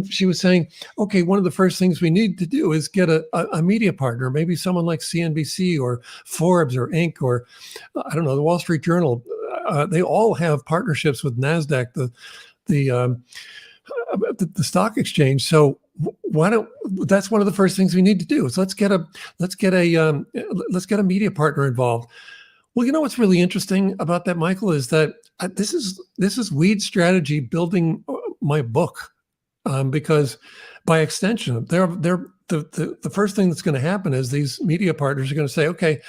she was saying, okay, one of the first things we need to do is get a media partner, maybe someone like CNBC or Forbes or Inc. or I don't know, the Wall Street Journal. They all have partnerships with NASDAQ, the stock exchange. So that's one of the first things we need to do. So let's get a media partner involved. Well, you know what's really interesting about that, Michael, is that this is Weed Strategy building my book, because by extension, the first thing that's going to happen is these media partners are going to say, okay,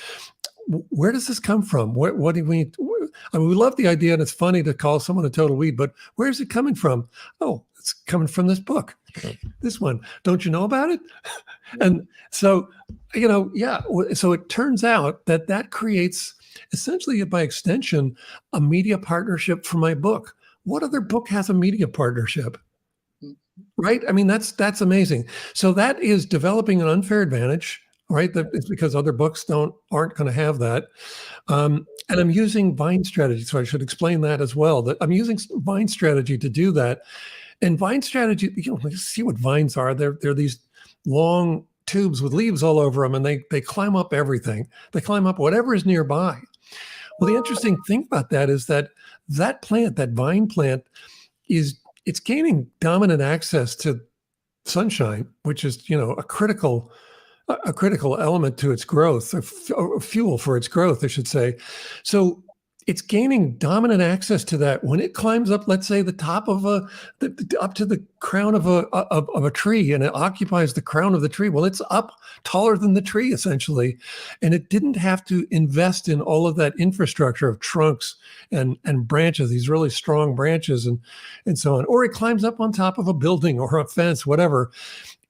where does this come from? What do we? I mean, we love the idea, and it's funny to call someone a total weed, but where is it coming from? Oh, it's coming from this book, this one. Don't you know about it? And so, so it turns out that creates essentially, by extension, a media partnership for my book. What other book has a media partnership? Right? I mean, that's amazing. So that is developing an unfair advantage, right? That it's because other books aren't going to have that. And I'm using Vine strategy. So I should explain that as well, that I'm using Vine strategy to do that. And Vine strategy, let's see what vines are. They're these long tubes with leaves all over them, and they climb up everything. They climb up whatever is nearby. Well, the interesting thing about that is that plant, that vine plant, it's gaining dominant access to sunshine, which is, a critical element to its growth, or fuel for its growth, I should say. So it's gaining dominant access to that when it climbs up, let's say, the top of up to the crown of a tree, and it occupies the crown of the tree. Well, it's up taller than the tree, essentially, and it didn't have to invest in all of that infrastructure of trunks and branches, these really strong branches and so on. Or it climbs up on top of a building or a fence, whatever.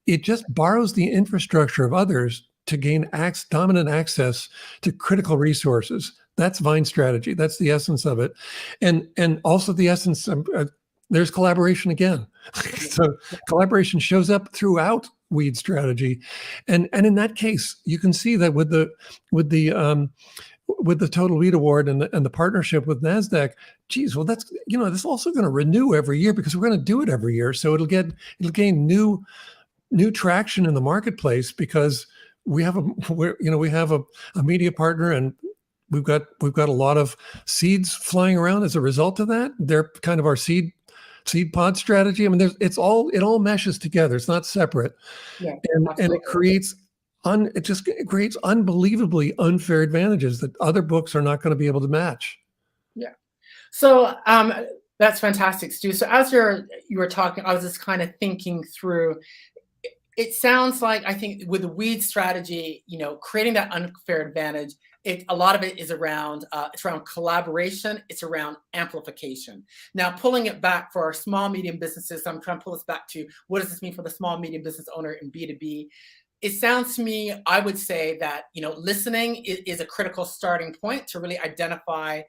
It just borrows the infrastructure of others to gain dominant access to critical resources. That's Vine strategy. That's the essence of it. And also the essence, there's collaboration again. So collaboration shows up throughout Weed strategy. And in that case, you can see that with the Total Weed Award and the partnership with NASDAQ, geez, well, that's, that's also going to renew every year, because we're going to do it every year. So it'll gain new traction in the marketplace, because we have a media partner, and we've got a lot of seeds flying around as a result of that. They're kind of our seed pod strategy. I mean, it all meshes together. It's not separate. Yeah, and it creates unbelievably unfair advantages that other books are not going to be able to match. Yeah. So that's fantastic, Stu. So as you were talking, I was just kind of thinking through, It sounds like, I think with the weed strategy, creating that unfair advantage, a lot of it is around it's around collaboration, it's around amplification. Now, pulling it back for our small medium businesses, I'm trying to pull this back to what does this mean for the small medium business owner in B2B. It sounds to me, I would say that listening is a critical starting point to really identify,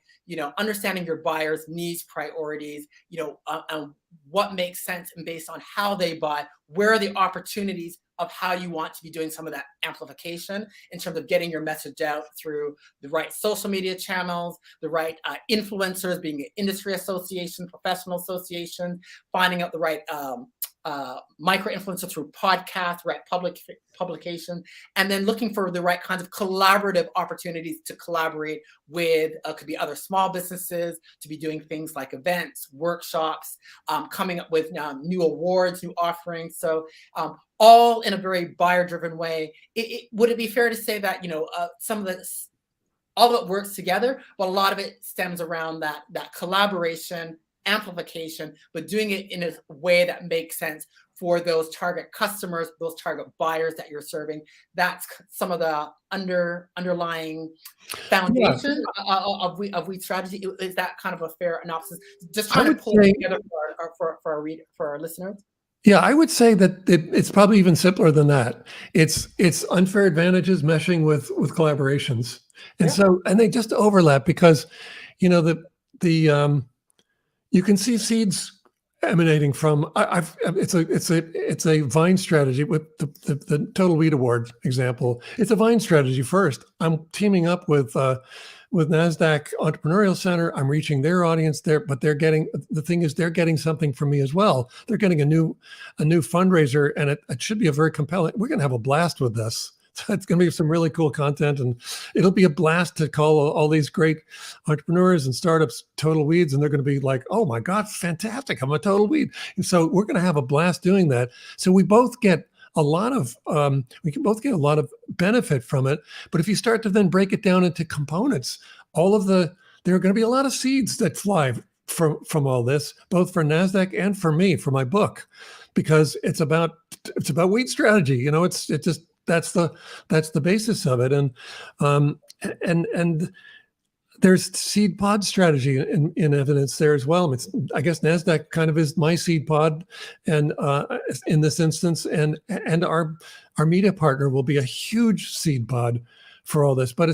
understanding your buyers' needs, priorities, and what makes sense, and based on how they buy, where are the opportunities of how you want to be doing some of that amplification in terms of getting your message out through the right social media channels, the right influencers, being an industry association, professional association, finding out the right micro influencer through podcasts, right publication, and then looking for the right kinds of collaborative opportunities to collaborate with, could be other small businesses, to be doing things like events, workshops, coming up with new awards, new offerings. So all in a very buyer-driven way. Would it be fair to say that some of this, all of it works together, but a lot of it stems around that collaboration, amplification, but doing it in a way that makes sense for those target customers, those target buyers that you're serving? That's some of the underlying foundation of weed strategy. Is that kind of a fair analysis? Just trying to pull it together for our listeners. Yeah, I would say that it's probably even simpler than that. It's unfair advantages meshing with collaborations, and and they just overlap because, the you can see seeds emanating from. It's a vine strategy with the Total Weed Award example. It's a vine strategy first. I'm teaming up with NASDAQ Entrepreneurial Center. I'm reaching their audience there, but they're getting something from me as well. They're getting a new fundraiser, and it should be a very compelling. We're going to have a blast with this. So it's going to be some really cool content, and it'll be a blast to call all these great entrepreneurs and startups Total Weeds, and they're going to be like, "Oh my God, fantastic! I'm a Total Weed." And so we're going to have a blast doing that. So we both get a lot of we can both get a lot of benefit from it. But if you start to then break it down into components, there are going to be a lot of seeds that fly from all this, both for NASDAQ and for me, for my book, because it's about weed strategy. That's the basis of it, and there's seed pod strategy in evidence there as well. I guess NASDAQ kind of is my seed pod, and in this instance, and our media partner will be a huge seed pod for all this. But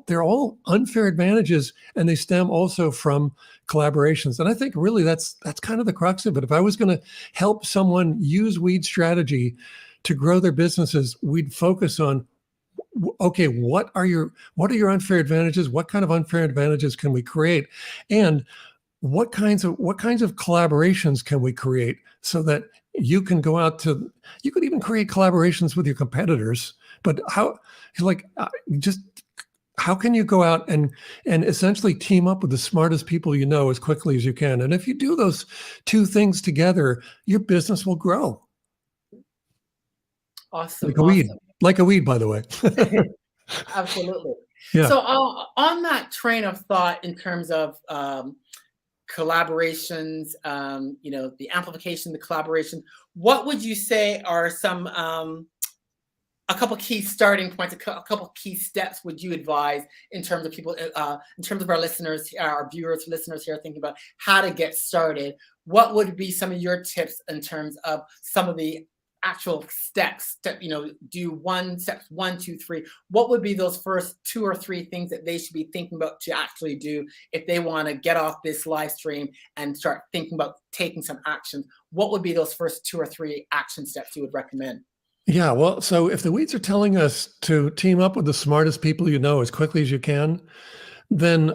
they're all unfair advantages, and they stem also from collaborations. And I think really that's kind of the crux of it. If I was going to help someone use weed strategy to grow their businesses, we'd focus on, okay, what are your unfair advantages? What kind of unfair advantages can we create? And what kinds of collaborations can we create so that you can go out you could even create collaborations with your competitors, but how can you go out and essentially team up with the smartest people as quickly as you can? And if you do those two things together, your business will grow. Awesome. Like a weed, by the way. Absolutely. Yeah. So on that train of thought, in terms of collaborations, the amplification, the collaboration, what would you say are some a couple key starting points, a couple key steps would you advise in terms of people, in terms of our listeners, our viewers, listeners here thinking about how to get started? What would be some of your tips in terms of some of the actual steps that, do steps 1, 2, 3? What would be those first 2 or 3 things that they should be thinking about to actually do if they want to get off this live stream and start thinking about taking some action? What would be those first 2 or 3 action steps you would recommend? Yeah, well, so if the weeds are telling us to team up with the smartest people as quickly as you can, then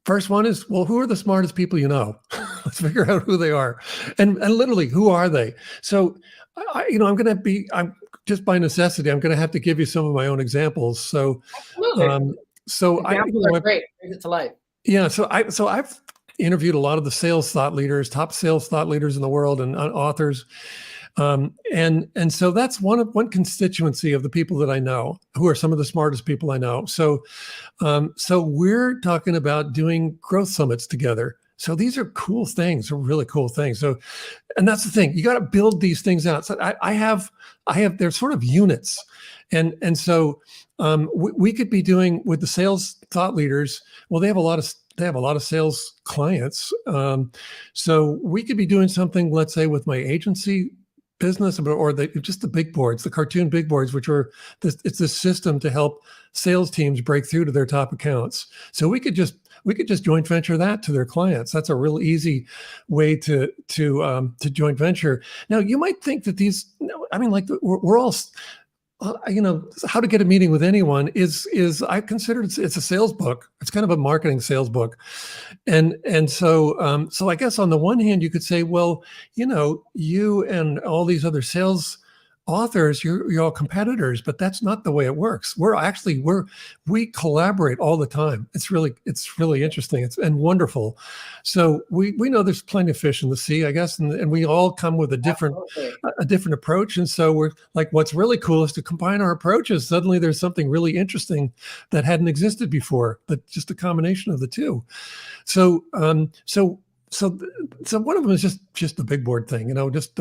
first one is, well, who are the smartest people you know? Let's figure out who they are, and literally, who are they? So, I'm just by necessity, I'm going to have to give you some of my own examples. So, examples are great. Bring it to life. Yeah, so I've interviewed a lot of the top sales thought leaders in the world, and authors. And so that's one constituency of the people that I know, who are some of the smartest people I know. So we're talking about doing growth summits together. So these are cool things, they're really cool things. So, and that's the thing, you got to build these things out. So I have, they're sort of units. And so we could be doing with the sales thought leaders. Well, they have a lot of sales clients. So we could be doing something, let's say, with my agency business, or just the big boards, the cartoon big boards, which are it's this system to help sales teams break through to their top accounts. So we could just joint venture that to their clients. That's a real easy way to joint venture. Now you might think that these, I mean, like we're all, how to get a meeting with anyone is I consider it's a sales book. It's kind of a marketing sales book. And so I guess on the one hand, you could say, well, you and all these other sales authors, you're all competitors, but that's not the way it works. We collaborate all the time. It's really interesting. And wonderful. So we know there's plenty of fish in the sea, I guess, and we all come with a different approach. And so we're like, what's really cool is to combine our approaches. Suddenly there's something really interesting that hadn't existed before, but just a combination of the two. So one of them is just the big board thing, just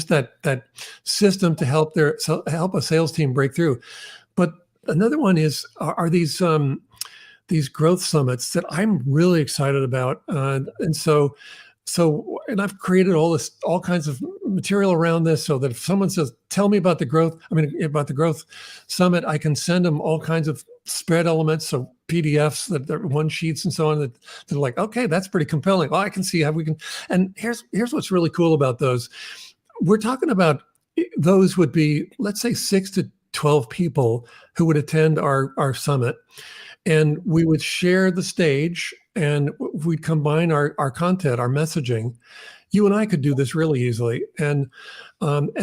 that system to help a sales team break through. But another one are these growth summits that I'm really excited about, and I've created all kinds of material around this, so that if someone says, "Tell me about the growth summit," I can send them all kinds of spread elements, so PDFs that are one sheets and so on, that they're like, okay, that's pretty compelling. Well, I can see how we can. And here's what's really cool about those. We're talking about those would be, let's say, 6 to 12 people who would attend our summit, and we would share the stage, and we'd combine our content, our messaging. You and I could do this really easily, and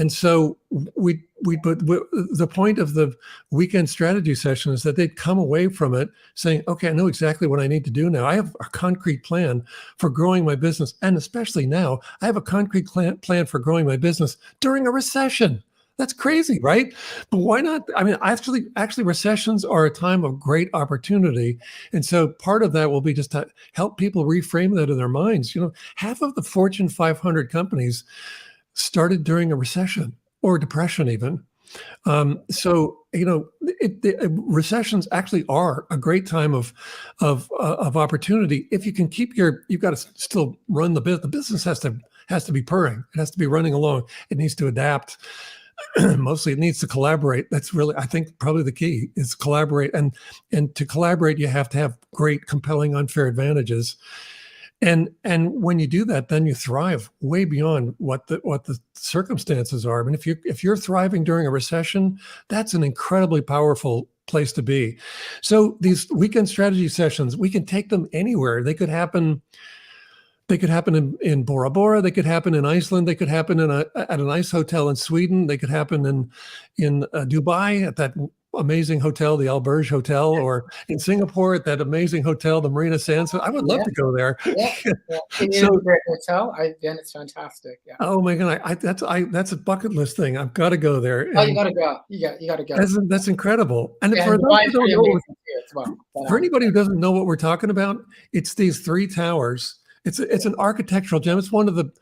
so we put the point of the weekend strategy session is that they'd come away from it saying, okay, I know exactly what I need to do now. I have a concrete plan for growing my business, and especially now, I have a concrete plan for growing my business during a recession. That's crazy, right? But why not? I mean, actually, recessions are a time of great opportunity. And so part of that will be just to help people reframe that in their minds. Half of the Fortune 500 companies started during a recession or depression even. Recessions actually are a great time of opportunity. If you can you've got to still run the business. The business has to be purring. It has to be running along. It needs to adapt. Mostly it needs to collaborate. That's really, I think, probably the key is collaborate. And to collaborate, you have to have great, compelling, unfair advantages. And when you do that, then you thrive way beyond what the circumstances are. I mean, if you're thriving during a recession, that's an incredibly powerful place to be. So these weekend strategy sessions, we can take them anywhere. They could happen in Bora Bora. They could happen in Iceland. They could happen at a nice hotel in Sweden. They could happen in Dubai at that amazing hotel, the Alberge Hotel, or in Singapore at that amazing hotel, the Marina Sands. I would love to go there. Yeah. It's a great hotel. It's fantastic. Yeah. Oh my God, that's a bucket list thing. I've got to go there. Oh, you got to go. You got to go. That's incredible. And for anybody who doesn't know what we're talking about, it's these 3 towers. It's an architectural gem. It's one of the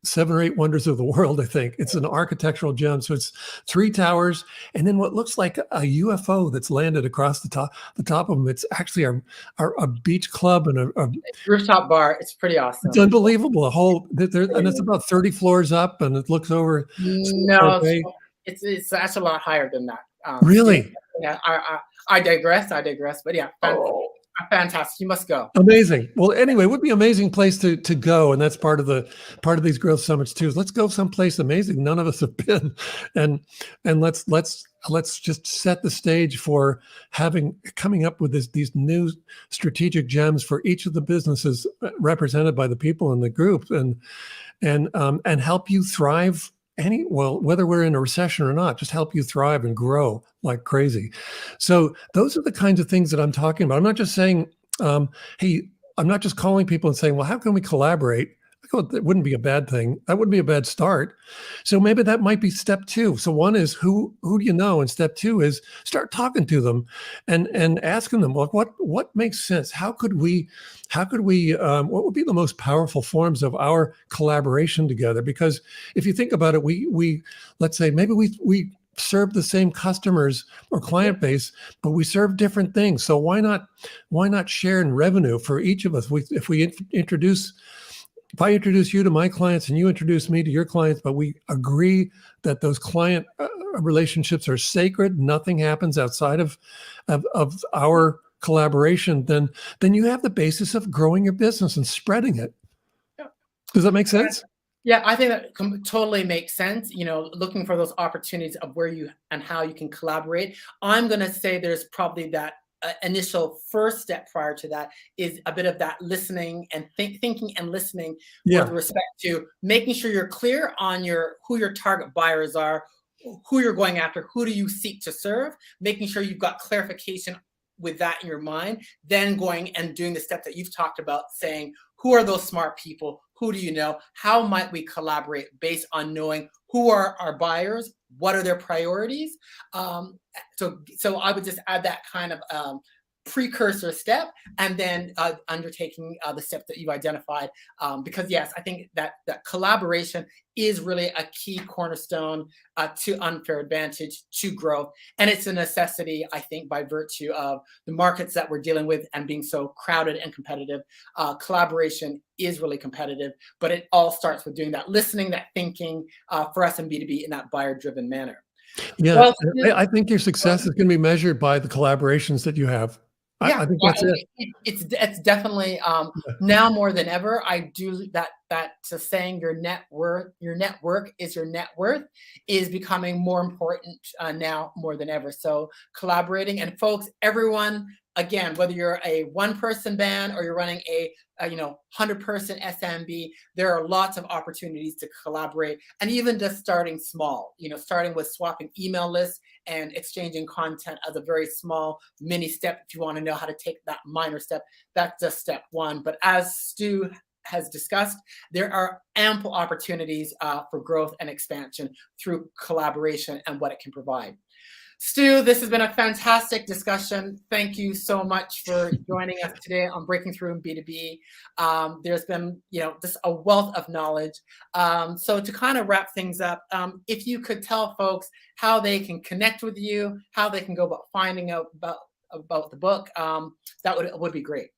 7 or 8 wonders of the world, I think. It's an architectural gem. So it's 3 towers, and then what looks like a UFO that's landed across the top of them. It's actually a beach club and a rooftop bar. It's pretty awesome. It's unbelievable. And it's about 30 floors up, and it looks over. No, it's actually a lot higher than that. Really? Yeah. I digress. But yeah. Fantastic. You must go. Amazing. Well, anyway, it would be an amazing place to go. And that's part of these growth summits too. Let's go someplace amazing none of us have been. And let's just set the stage for coming up with these new strategic gems for each of the businesses represented by the people in the group, and help you thrive whether we're in a recession or not, just help you thrive and grow like crazy. So those are the kinds of things that I'm talking about. I'm not just saying, hey, I'm not just calling people and saying, well, how can we collaborate? Oh, that wouldn't be a bad thing. That wouldn't be a bad start. So maybe that might be step two. So one is who do you know, and step two is start talking to them, and asking them, like, what makes sense? What would be the most powerful forms of our collaboration together? Because if you think about it, we let's say maybe we serve the same customers or client base, but we serve different things. So why not share in revenue for each of us? If I introduce you to my clients and you introduce me to your clients, but we agree that those client relationships are sacred, nothing happens outside of our collaboration, then you have the basis of growing your business and spreading it. Does that make sense? Yeah, I think that totally makes sense. Looking for those opportunities of where you and how you can collaborate. I'm going to say there's probably that initial first step prior to that is a bit of that listening and thinking and listening with respect to making sure you're clear on who your target buyers are, who you're going after, who do you seek to serve, making sure you've got clarification with that in your mind, then going and doing the step that you've talked about, saying, who are those smart people? Who do you know? How might we collaborate based on knowing who are our buyers? What are their priorities? So I would just add that kind of precursor step, and then undertaking the steps that you've identified. Because yes, I think that collaboration is really a key cornerstone to unfair advantage, to growth. And it's a necessity, I think, by virtue of the markets that we're dealing with and being so crowded and competitive. Collaboration is really competitive, but it all starts with doing that listening, that thinking for us in B2B in that buyer-driven manner. Yeah, well, I think your success is going to be measured by the collaborations that you have. Yeah, I think that's it. It's definitely now more than ever. I do that saying your network is your net worth is becoming more important now more than ever. So collaborating, and folks, everyone, again, whether you're a one-person band or you're running a 100-person SMB, there are lots of opportunities to collaborate, and even just starting small, starting with swapping email lists and exchanging content as a very small mini step. If you want to know how to take that minor step, that's just step one. But as Stu has discussed, there are ample opportunities for growth and expansion through collaboration and what it can provide. Stu, this has been a fantastic discussion. Thank you so much for joining us today on Breaking Through in B2B. There's been, just a wealth of knowledge. So to kind of wrap things up, if you could tell folks how they can connect with you, how they can go about finding out about the book, that would be great.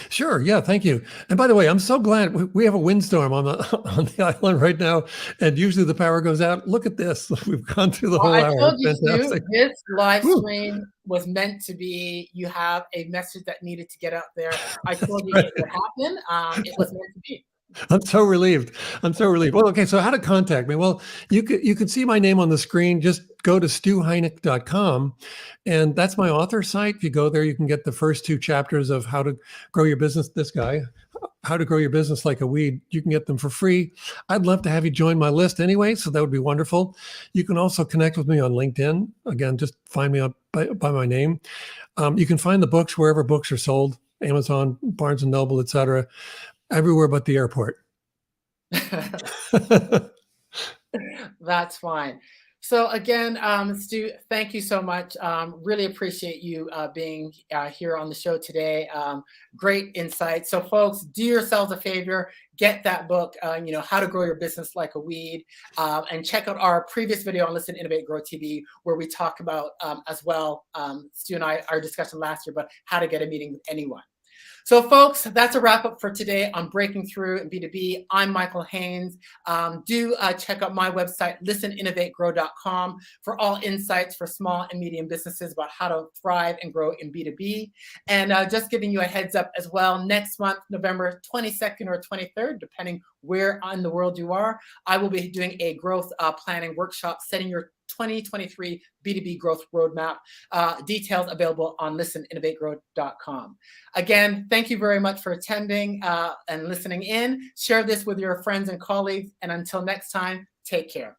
Sure. Yeah. Thank you. And by the way, I'm so glad we have a windstorm on the island right now, and usually the power goes out. Look at this. We've gone through the whole hour. I told you, Stu, this live stream was meant to be, you have a message that needed to get out there. I told you it would happen. It was meant to be. I'm so relieved. Well, okay. So how to contact me? Well, you could see my name on the screen. Just go to stuheinecke.com, and that's my author site. If you go there, you can get the first 2 chapters of how to grow your business. How to grow your business like a weed. You can get them for free. I'd love to have you join my list anyway, so that would be wonderful. You can also connect with me on LinkedIn. Again, just find me by my name. You can find the books wherever books are sold: Amazon, Barnes and Noble, etc. Everywhere but the airport. That's fine. So again, Stu, thank you so much. Really appreciate you being here on the show today. Great insight. So folks, do yourselves a favor, get that book, How to Grow Your Business Like a Weed, and check out our previous video on Listen, Innovate, Grow TV, where we talk about as well, Stu and I, our discussion last year, about how to get a meeting with anyone. So folks, that's a wrap up for today on Breaking Through in B2B. I'm Michael Haynes. Do check out my website, listeninnovategrow.com, for all insights for small and medium businesses about how to thrive and grow in B2B. And just giving you a heads up as well, next month, November 22nd or 23rd, depending where in the world you are, I will be doing a growth planning workshop, setting your 2023 B2B growth roadmap. Details available on listeninnovategrow.com. Again, thank you very much for attending and listening in. Share this with your friends and colleagues. And until next time, take care.